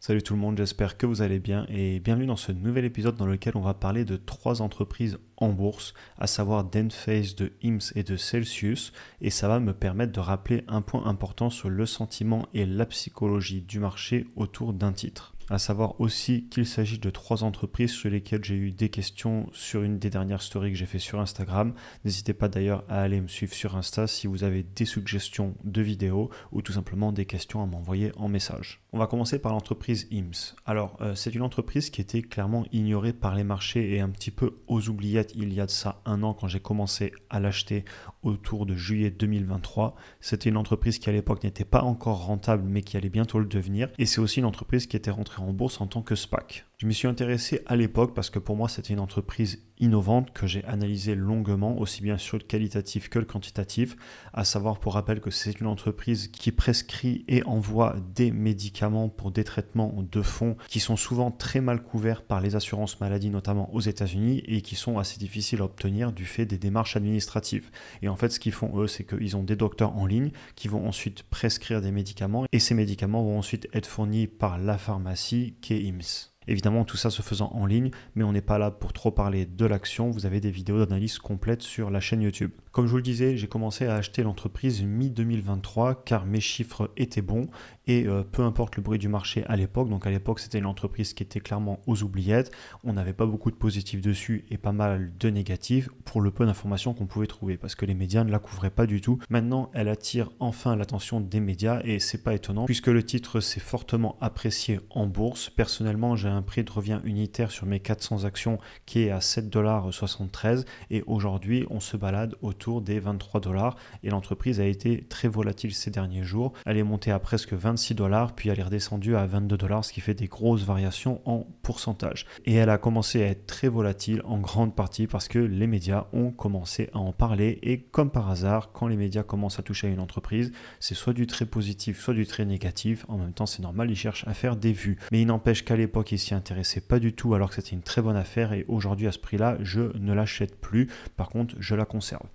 Salut tout le monde, j'espère que vous allez bien et bienvenue dans ce nouvel épisode dans lequel on va parler de trois entreprises en bourse, à savoir d'Enphase, de IMS et de Celsius, et ça va me permettre de rappeler un point important sur le sentiment et la psychologie du marché autour d'un titre. À savoir aussi qu'il s'agit de trois entreprises sur lesquelles j'ai eu des questions sur une des dernières stories que j'ai fait sur Instagram. N'hésitez pas d'ailleurs à aller me suivre sur Insta si vous avez des suggestions de vidéos ou tout simplement des questions à m'envoyer en message. On va commencer par l'entreprise IMS. Alors, c'est une entreprise qui était clairement ignorée par les marchés et un petit peu aux oubliettes il y a de ça un an quand j'ai commencé à l'acheter autour de juillet 2023. C'était une entreprise qui à l'époque n'était pas encore rentable mais qui allait bientôt le devenir. Et c'est aussi une entreprise qui était rentrée en bourse en tant que SPAC. Je m'y suis intéressé à l'époque parce que pour moi c'était une entreprise innovante que j'ai analysée longuement, aussi bien sur le qualitatif que le quantitatif, à savoir pour rappel que c'est une entreprise qui prescrit et envoie des médicaments pour des traitements de fond qui sont souvent très mal couverts par les assurances maladie, notamment aux États-Unis, et qui sont assez difficiles à obtenir du fait des démarches administratives. Et en fait ce qu'ils font eux, c'est qu'ils ont des docteurs en ligne qui vont ensuite prescrire des médicaments et ces médicaments vont ensuite être fournis par la pharmacie qui est IMS. Évidemment, tout ça se faisant en ligne, mais on n'est pas là pour trop parler de l'action. Vous avez des vidéos d'analyse complètes sur la chaîne YouTube. Comme je vous le disais, j'ai commencé à acheter l'entreprise mi-2023 car mes chiffres étaient bons et peu importe le bruit du marché à l'époque. Donc à l'époque, c'était une entreprise qui était clairement aux oubliettes. On n'avait pas beaucoup de positifs dessus et pas mal de négatifs pour le peu d'informations qu'on pouvait trouver parce que les médias ne la couvraient pas du tout. Maintenant, elle attire enfin l'attention des médias et c'est pas étonnant puisque le titre s'est fortement apprécié en bourse. Personnellement, j'ai un prix de revient unitaire sur mes 400 actions qui est à 7,73 $ et aujourd'hui on se balade autour des 23 $ et l'entreprise a été très volatile ces derniers jours. Elle est montée à presque 26 $ puis elle est redescendue à 22 $, ce qui fait des grosses variations en pourcentage. Et elle a commencé à être très volatile en grande partie parce que les médias ont commencé à en parler et comme par hasard, quand les médias commencent à toucher à une entreprise, c'est soit du très positif, soit du très négatif. En même temps, c'est normal, ils cherchent à faire des vues. Mais il n'empêche qu'à l'époque, ils s'y intéressaient pas du tout alors que c'était une très bonne affaire et aujourd'hui à ce prix-là, je ne l'achète plus. Par contre, je la conserve.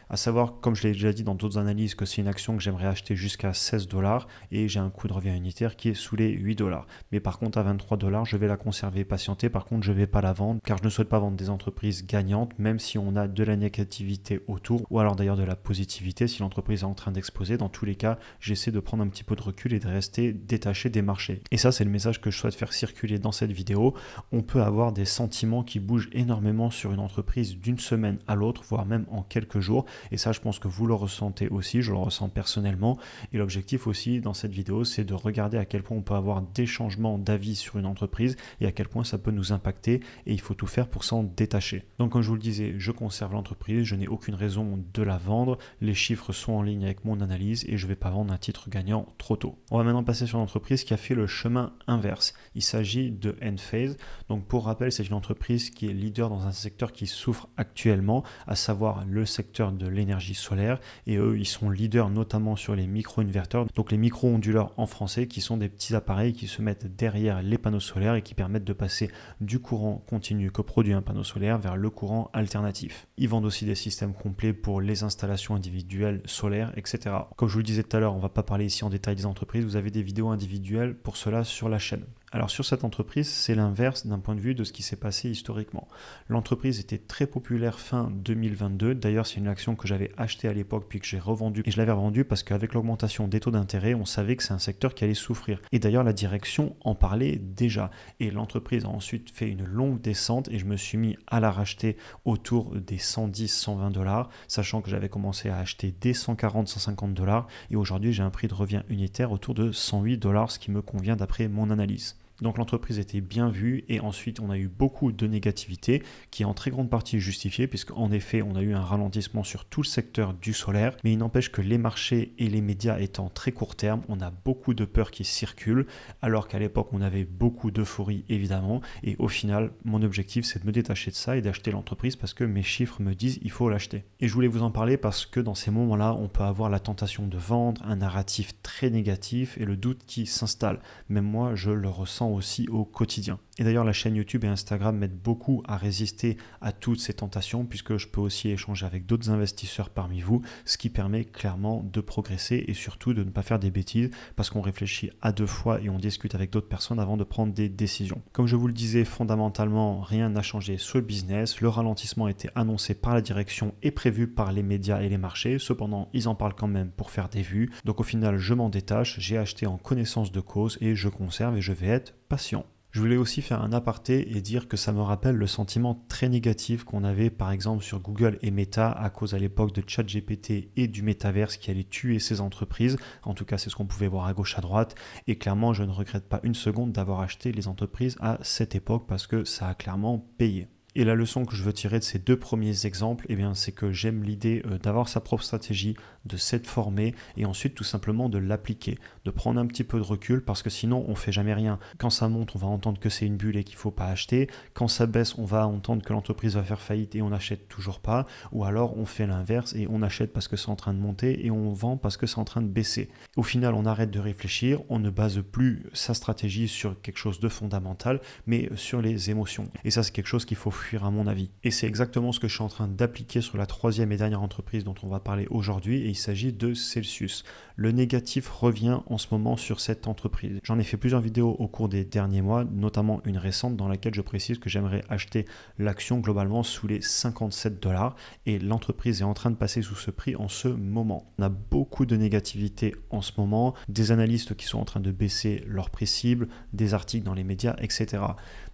À savoir, comme je l'ai déjà dit dans d'autres analyses, que c'est une action que j'aimerais acheter jusqu'à 16 $ et j'ai un coût de revient unitaire qui est sous les 8 $. Mais par contre, à 23 $, je vais la conserver et patienter. Par contre, je ne vais pas la vendre car je ne souhaite pas vendre des entreprises gagnantes, même si on a de la négativité autour ou alors d'ailleurs de la positivité. Si l'entreprise est en train d'exploser, dans tous les cas, j'essaie de prendre un petit peu de recul et de rester détaché des marchés. Et ça, c'est le message que je souhaite faire circuler dans cette vidéo. On peut avoir des sentiments qui bougent énormément sur une entreprise d'une semaine à l'autre, voire même en quelques jours. Et ça, je pense que vous le ressentez aussi, je le ressens personnellement. Et l'objectif aussi dans cette vidéo, c'est de regarder à quel point on peut avoir des changements d'avis sur une entreprise et à quel point ça peut nous impacter. Et il faut tout faire pour s'en détacher. Donc comme je vous le disais, je conserve l'entreprise, je n'ai aucune raison de la vendre. Les chiffres sont en ligne avec mon analyse et je ne vais pas vendre un titre gagnant trop tôt. On va maintenant passer sur l'entreprise qui a fait le chemin inverse. Il s'agit de Enphase. Donc pour rappel, c'est une entreprise qui est leader dans un secteur qui souffre actuellement, à savoir le secteur de l'énergie solaire. Et eux, ils sont leaders notamment sur les micro-inverteurs. Donc les micro-onduleurs en français qui sont des petits appareils qui se mettent derrière les panneaux solaires et qui permettent de passer du courant continu que produit un panneau solaire vers le courant alternatif. Ils vendent aussi des systèmes complets pour les installations individuelles solaires, etc. Comme je vous le disais tout à l'heure, on ne va pas parler ici en détail des entreprises. Vous avez des vidéos individuelles pour cela sur la chaîne. Alors sur cette entreprise, c'est l'inverse d'un point de vue de ce qui s'est passé historiquement. L'entreprise était très populaire fin 2022. D'ailleurs, c'est une action que j'avais achetée à l'époque puis que j'ai revendue. Et je l'avais revendue parce qu'avec l'augmentation des taux d'intérêt, on savait que c'est un secteur qui allait souffrir. Et d'ailleurs, la direction en parlait déjà. Et l'entreprise a ensuite fait une longue descente et je me suis mis à la racheter autour des 110-120 $, sachant que j'avais commencé à acheter dès 140-150 $. Et aujourd'hui, j'ai un prix de revient unitaire autour de 108 $, ce qui me convient d'après mon analyse. Donc l'entreprise était bien vue et ensuite on a eu beaucoup de négativité qui est en très grande partie justifiée puisqu'en effet on a eu un ralentissement sur tout le secteur du solaire, mais il n'empêche que les marchés et les médias étant très court terme, on a beaucoup de peurs qui circulent alors qu'à l'époque on avait beaucoup d'euphorie évidemment et au final mon objectif c'est de me détacher de ça et d'acheter l'entreprise parce que mes chiffres me disent il faut l'acheter. Et je voulais vous en parler parce que dans ces moments-là on peut avoir la tentation de vendre, un narratif très négatif et le doute qui s'installe. Même moi je le ressens ressens aussi au quotidien. Et d'ailleurs, la chaîne YouTube et Instagram m'aident beaucoup à résister à toutes ces tentations puisque je peux aussi échanger avec d'autres investisseurs parmi vous, ce qui permet clairement de progresser et surtout de ne pas faire des bêtises parce qu'on réfléchit à deux fois et on discute avec d'autres personnes avant de prendre des décisions. Comme je vous le disais, fondamentalement, rien n'a changé sur le business. Le ralentissement a été annoncé par la direction et prévu par les médias et les marchés. Cependant, ils en parlent quand même pour faire des vues. Donc au final, je m'en détache, j'ai acheté en connaissance de cause et je conserve et je vais être patient. Je voulais aussi faire un aparté et dire que ça me rappelle le sentiment très négatif qu'on avait par exemple sur Google et Meta à cause à l'époque de ChatGPT et du métaverse qui allait tuer ces entreprises. En tout cas, c'est ce qu'on pouvait voir à gauche à droite. Et clairement, je ne regrette pas une seconde d'avoir acheté les entreprises à cette époque parce que ça a clairement payé. Et la leçon que je veux tirer de ces deux premiers exemples, eh bien, c'est que j'aime l'idée d'avoir sa propre stratégie, de s'être formé et ensuite tout simplement de l'appliquer, de prendre un petit peu de recul parce que sinon on fait jamais rien. Quand ça monte, on va entendre que c'est une bulle et qu'il faut pas acheter. Quand ça baisse, on va entendre que l'entreprise va faire faillite et on n'achète toujours pas. Ou alors on fait l'inverse et on achète parce que c'est en train de monter et on vend parce que c'est en train de baisser. Au final, on arrête de réfléchir, on ne base plus sa stratégie sur quelque chose de fondamental, mais sur les émotions. Et ça, c'est quelque chose qu'il faut fuir à mon avis. Et c'est exactement ce que je suis en train d'appliquer sur la troisième et dernière entreprise dont on va parler aujourd'hui et il s'agit de Celsius. Le négatif revient en ce moment sur cette entreprise. J'en ai fait plusieurs vidéos au cours des derniers mois, notamment une récente dans laquelle je précise que j'aimerais acheter l'action globalement sous les 57 $ et l'entreprise est en train de passer sous ce prix en ce moment. On a beaucoup de négativité en ce moment, des analystes qui sont en train de baisser leur prix cible, des articles dans les médias, etc.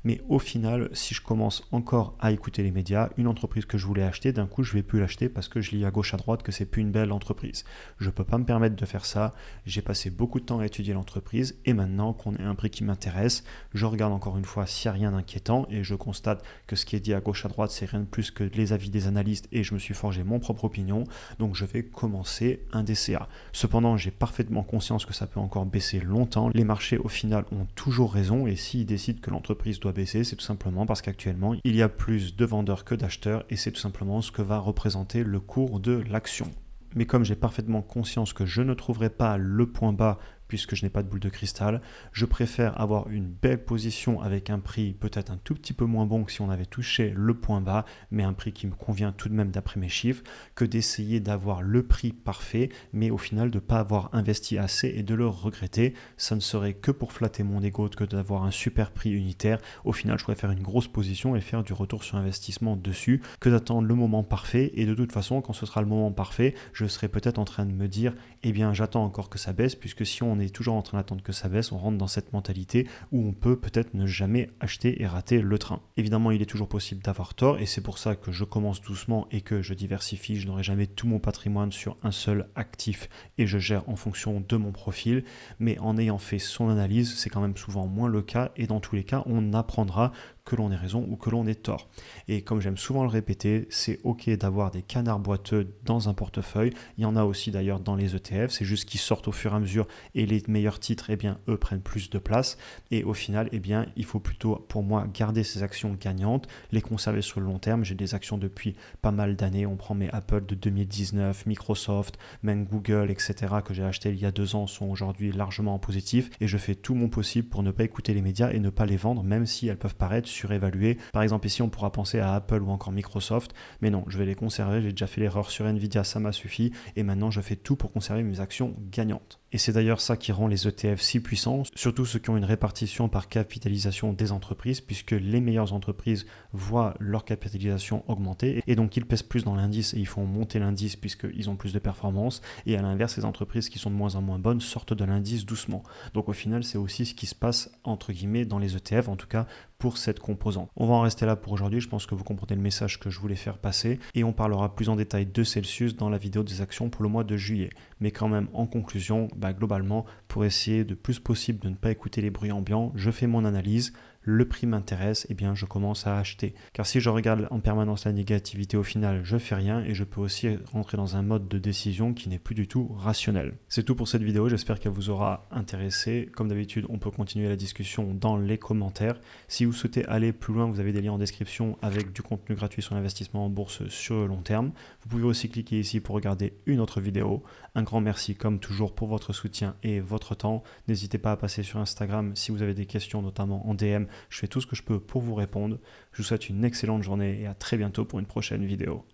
Mais au final, si je commence encore à écouter les médias, une entreprise que je voulais acheter, d'un coup, je ne vais plus l'acheter parce que je lis à gauche à droite que c'est plus une belle entreprise. Je ne peux pas me permettre de faire ça. J'ai passé beaucoup de temps à étudier l'entreprise et maintenant qu'on est à un prix qui m'intéresse, je regarde encore une fois s'il n'y a rien d'inquiétant et je constate que ce qui est dit à gauche à droite, c'est rien de plus que les avis des analystes et je me suis forgé mon propre opinion. Donc, je vais commencer un DCA. Cependant, j'ai parfaitement conscience que ça peut encore baisser longtemps. Les marchés, au final, ont toujours raison et s'ils décident que l'entreprise doit baisser, c'est tout simplement parce qu'actuellement, il y a plus de vendeurs que d'acheteurs et c'est tout simplement ce que va représenter le cours de l'action. Mais comme j'ai parfaitement conscience que je ne trouverai pas le point bas puisque je n'ai pas de boule de cristal, je préfère avoir une belle position avec un prix peut-être un tout petit peu moins bon que si on avait touché le point bas, mais un prix qui me convient tout de même d'après mes chiffres, que d'essayer d'avoir le prix parfait, mais au final de ne pas avoir investi assez et de le regretter. Ça ne serait que pour flatter mon ego que d'avoir un super prix unitaire. Au final, je préfère une grosse position et faire du retour sur investissement dessus que d'attendre le moment parfait. Et de toute façon, quand ce sera le moment parfait, je serai peut-être en train de me dire, eh bien j'attends encore que ça baisse, puisque si on est toujours en train d'attendre que ça baisse, on rentre dans cette mentalité où on peut peut-être ne jamais acheter et rater le train. Évidemment, il est toujours possible d'avoir tort et c'est pour ça que je commence doucement et que je diversifie. Je n'aurai jamais tout mon patrimoine sur un seul actif et je gère en fonction de mon profil. Mais en ayant fait son analyse, c'est quand même souvent moins le cas et dans tous les cas, on apprendra que l'on ait raison ou que l'on ait tort. Et comme j'aime souvent le répéter, c'est ok d'avoir des canards boiteux dans un portefeuille. Il y en a aussi d'ailleurs dans les ETF, c'est juste qu'ils sortent au fur et à mesure et les meilleurs titres, eh bien, eux prennent plus de place. Et au final, eh bien, il faut plutôt, pour moi, garder ces actions gagnantes, les conserver sur le long terme. J'ai des actions depuis pas mal d'années. On prend mes Apple de 2019, Microsoft, même Google, etc. que j'ai acheté il y a 2 ans sont aujourd'hui largement en positif. Et je fais tout mon possible pour ne pas écouter les médias et ne pas les vendre, même si elles peuvent paraître surévaluées. Par exemple, ici, on pourra penser à Apple ou encore Microsoft. Mais non, je vais les conserver. J'ai déjà fait l'erreur sur Nvidia, ça m'a suffi. Et maintenant, je fais tout pour conserver mes actions gagnantes. Et c'est d'ailleurs ça qui rend les ETF si puissants, surtout ceux qui ont une répartition par capitalisation des entreprises, puisque les meilleures entreprises voient leur capitalisation augmenter, et donc ils pèsent plus dans l'indice et ils font monter l'indice puisqu'ils ont plus de performance, et à l'inverse, les entreprises qui sont de moins en moins bonnes sortent de l'indice doucement. Donc au final, c'est aussi ce qui se passe, entre guillemets, dans les ETF, en tout cas pour cette composante. On va en rester là pour aujourd'hui, je pense que vous comprenez le message que je voulais faire passer, et on parlera plus en détail de Celsius dans la vidéo des actions pour le mois de juillet. Mais quand même, en conclusion, globalement, pour essayer de plus possible de ne pas écouter les bruits ambiants, je fais mon analyse. le prix m'intéresse, eh bien je commence à acheter. Car si je regarde en permanence la négativité, au final, je fais rien et je peux aussi rentrer dans un mode de décision qui n'est plus du tout rationnel. C'est tout pour cette vidéo, j'espère qu'elle vous aura intéressé. Comme d'habitude, on peut continuer la discussion dans les commentaires. Si vous souhaitez aller plus loin, vous avez des liens en description avec du contenu gratuit sur l'investissement en bourse sur le long terme. Vous pouvez aussi cliquer ici pour regarder une autre vidéo. Un grand merci comme toujours pour votre soutien et votre temps. N'hésitez pas à passer sur Instagram si vous avez des questions, notamment en DM. Je fais tout ce que je peux pour vous répondre. Je vous souhaite une excellente journée et à très bientôt pour une prochaine vidéo.